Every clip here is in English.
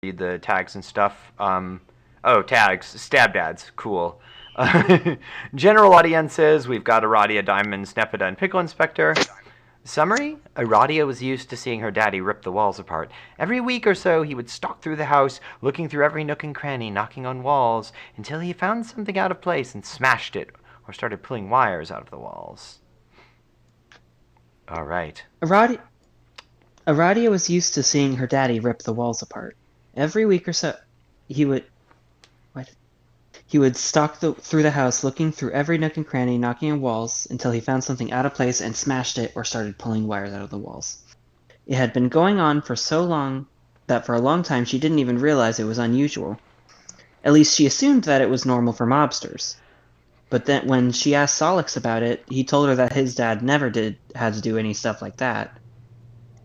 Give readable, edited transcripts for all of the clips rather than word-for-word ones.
read the tags and stuff. Oh, tags. Stab dads. Cool. General audiences, we've got Aradia, Diamond, Snepida, and Pickle Inspector. Summary: Aradia was used to seeing her daddy rip the walls apart. Every week or so, he would stalk through the house, looking through every nook and cranny, knocking on walls, until he found something out of place and smashed it, or started pulling wires out of the walls. All right. Aradia was used to seeing her daddy rip the walls apart. Every week or so, he would what? He would stalk through the house, looking through every nook and cranny, knocking on walls, until he found something out of place and smashed it or started pulling wires out of the walls. It had been going on for so long that for a long time she didn't even realize it was unusual. At least she assumed that it was normal for mobsters. But then when she asked Solix about it, he told her that his dad never had to do any stuff like that.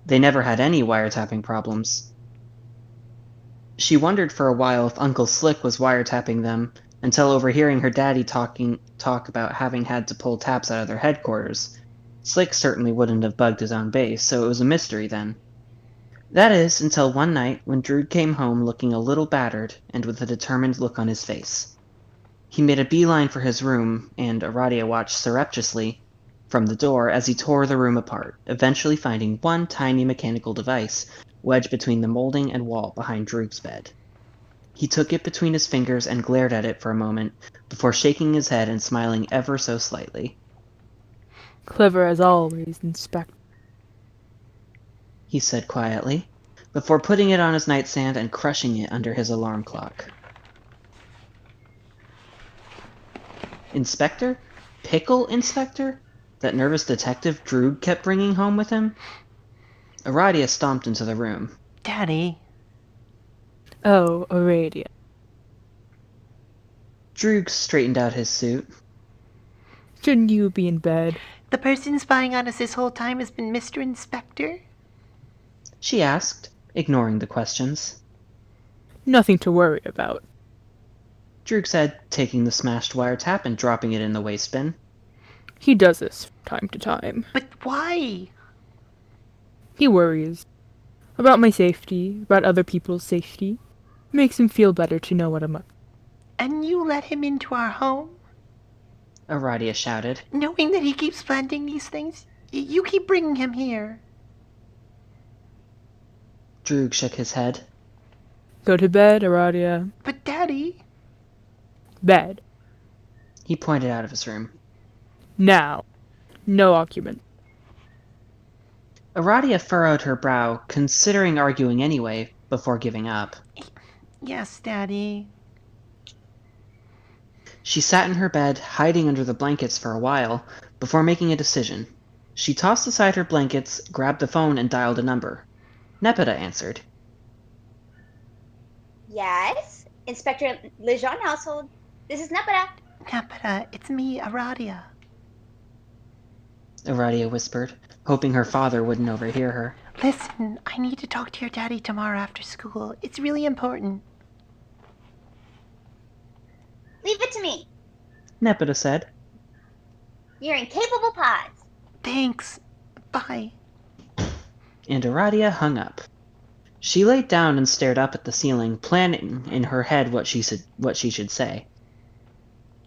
They never had any wiretapping problems. She wondered for a while if Uncle Slick was wiretapping them, until overhearing her daddy talk about having had to pull taps out of their headquarters. Slick certainly wouldn't have bugged his own base, so it was a mystery then. That is, until one night when Drood came home looking a little battered and with a determined look on his face. He made a beeline for his room, and Aradia watched surreptitiously from the door as he tore the room apart, eventually finding one tiny mechanical device wedged between the molding and wall behind Droog's bed. He took it between his fingers and glared at it for a moment, before shaking his head and smiling ever so slightly. Clever as always, Inspector. He said quietly, before putting it on his nightstand and crushing it under his alarm clock. Inspector? Pickle Inspector? That nervous detective Droog kept bringing home with him? Aradia stomped into the room. Daddy. Oh, Aradia. Droog straightened out his suit. Shouldn't you be in bed? The person spying on us this whole time has been Mr. Inspector? She asked, ignoring the questions. Nothing to worry about. Droog said, taking the smashed wiretap and dropping it in the waste bin. He does this from time to time. But why? He worries. About my safety, about other people's safety. Makes him feel better to know what I'm up. And you let him into our home? Aradia shouted. Knowing that he keeps planting these things? You keep bringing him here. Droog shook his head. Go to bed, Aradia. But Daddy... Bed. He pointed out of his room. Now. No argument. Aradia furrowed her brow, considering arguing anyway, before giving up. Yes, Daddy. She sat in her bed, hiding under the blankets for a while, before making a decision. She tossed aside her blankets, grabbed the phone, and dialed a number. Nepeta answered. Yes? Inspector Lejeune household. This is Nepeta. Nepeta, it's me, Aradia. Aradia whispered, hoping her father wouldn't overhear her. Listen, I need to talk to your daddy tomorrow after school. It's really important. Leave it to me. Nepeta said. You're in capable pods. Thanks. Bye. And Aradia hung up. She laid down and stared up at the ceiling, planning in her head what she should say.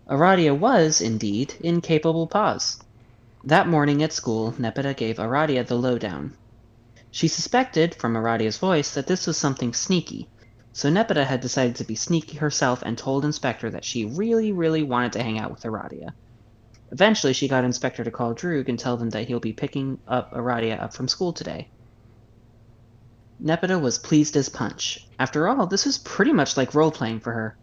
Aradia was, indeed, in capable pause. That morning at school, Nepeta gave Aradia the lowdown. She suspected, from Aradia's voice, that this was something sneaky, so Nepeta had decided to be sneaky herself and told Inspector that she really, really wanted to hang out with Aradia. Eventually, she got Inspector to call Droog and tell them that he'll be picking up Aradia up from school today. Nepeta was pleased as punch. After all, this was pretty much like role-playing for her.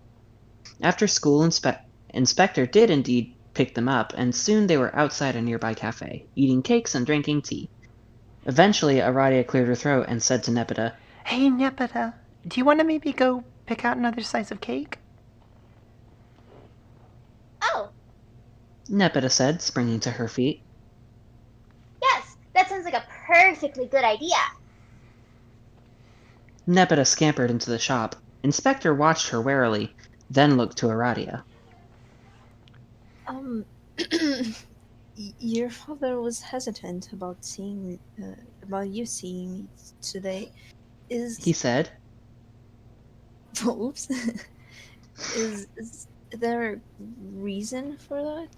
After school, Inspector did indeed pick them up, and soon they were outside a nearby cafe, eating cakes and drinking tea. Eventually, Aradia cleared her throat and said to Nepeta, Hey, Nepeta, do you want to maybe go pick out another slice of cake? Oh, Nepeta said, springing to her feet. yes. That sounds like a perfectly good idea. Nepeta scampered into the shop. Inspector watched her warily, then looked to Aradia. Your father was hesitant about you seeing me today. He said. Oops. Is there a reason for that?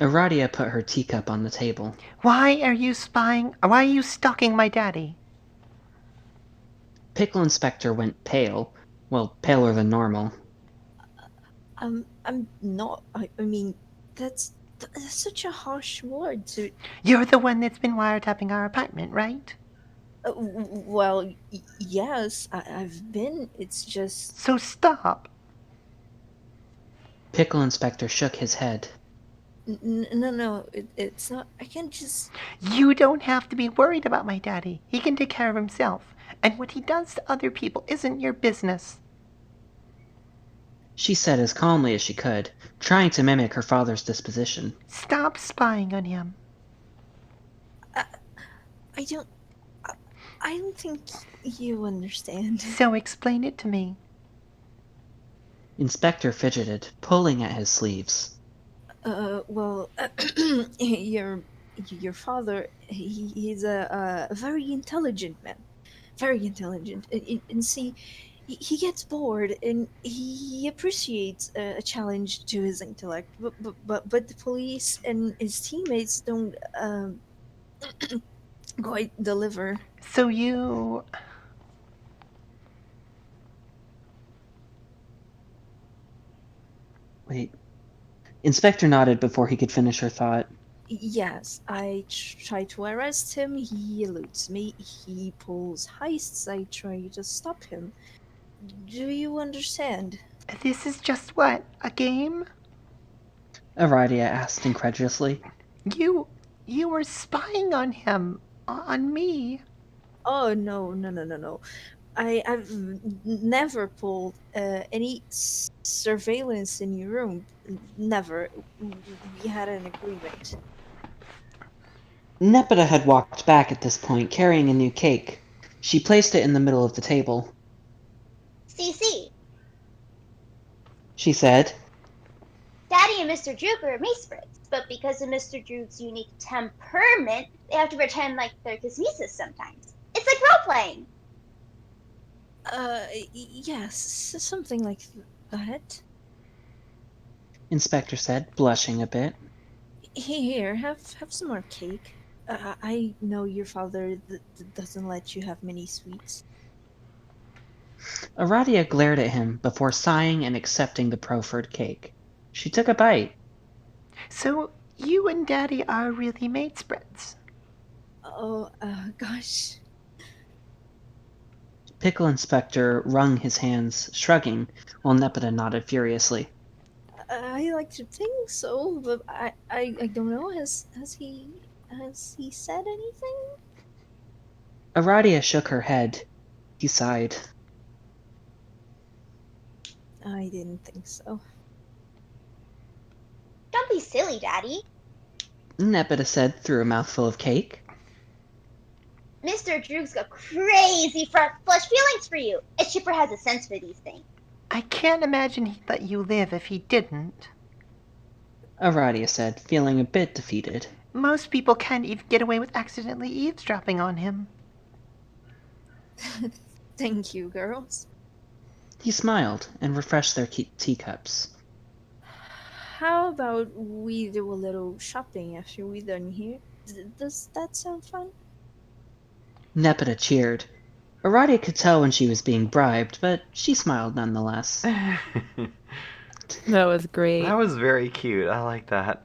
Aradia put her teacup on the table. Why are you spying? Why are you stalking my daddy? Pickle Inspector went pale. Well, paler than normal. I'm not. I mean, that's such a harsh word to. You're the one that's been wiretapping our apartment, right? Well, yes, I've been. It's just. So stop. Pickle Inspector shook his head. No, it's not. I can't just. You don't have to be worried about my daddy. He can take care of himself. And what he does to other people isn't your business. She said as calmly as she could, trying to mimic her father's disposition. Stop spying on him. I don't. I don't think you understand. So explain it to me. Inspector fidgeted, pulling at his sleeves. Well, your father, he's a very intelligent man, very intelligent, and see, he gets bored and he appreciates a challenge to his intellect, but the police and his teammates don't quite deliver. So you... Wait. Inspector nodded before he could finish her thought. Yes, I try to arrest him. He eludes me. He pulls heists. I try to stop him. Do you understand? This is just what? A game? Aradia asked incredulously. You were spying on him. On me. Oh no! I've never pulled any surveillance in your room. Never. We had an agreement. Nepeta had walked back at this point, carrying a new cake. She placed it in the middle of the table. CC, She said, Daddy and Mr. Droog are mace but because of Mr. Droog's unique temperament, they have to pretend like they're Kismesis sometimes. It's like role-playing. Yes, something like that. Inspector said, blushing a bit. Here, have some more cake. I know your father doesn't let you have many sweets. Aradia glared at him before sighing and accepting the proffered cake. She took a bite. So you and Daddy are really mate spreads. Oh, gosh. Pickle Inspector wrung his hands, shrugging, while Nepeta nodded furiously. I like to think so, but I don't know. Has he said anything? Aradia shook her head. He sighed. I didn't think so. Don't be silly, Daddy. Nepeta said through a mouthful of cake. Mr. Droog's got crazy flesh feelings for you. And Chipper has a sense for these things. I can't imagine he'd let you live if he didn't. Aradia said, feeling a bit defeated. Most people can't even get away with accidentally eavesdropping on him. Thank you, girls. He smiled and refreshed their teacups. How about we do a little shopping after we're done here? Does that sound fun? Nepeta cheered. Aradia could tell when she was being bribed, but she smiled nonetheless. That was great. That was very cute. I like that.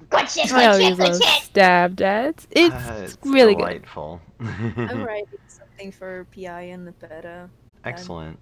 Good shit, I good always shit, good love shit. stab dads. It's really good. delightful. I'm writing something for PI and the beta. Excellent.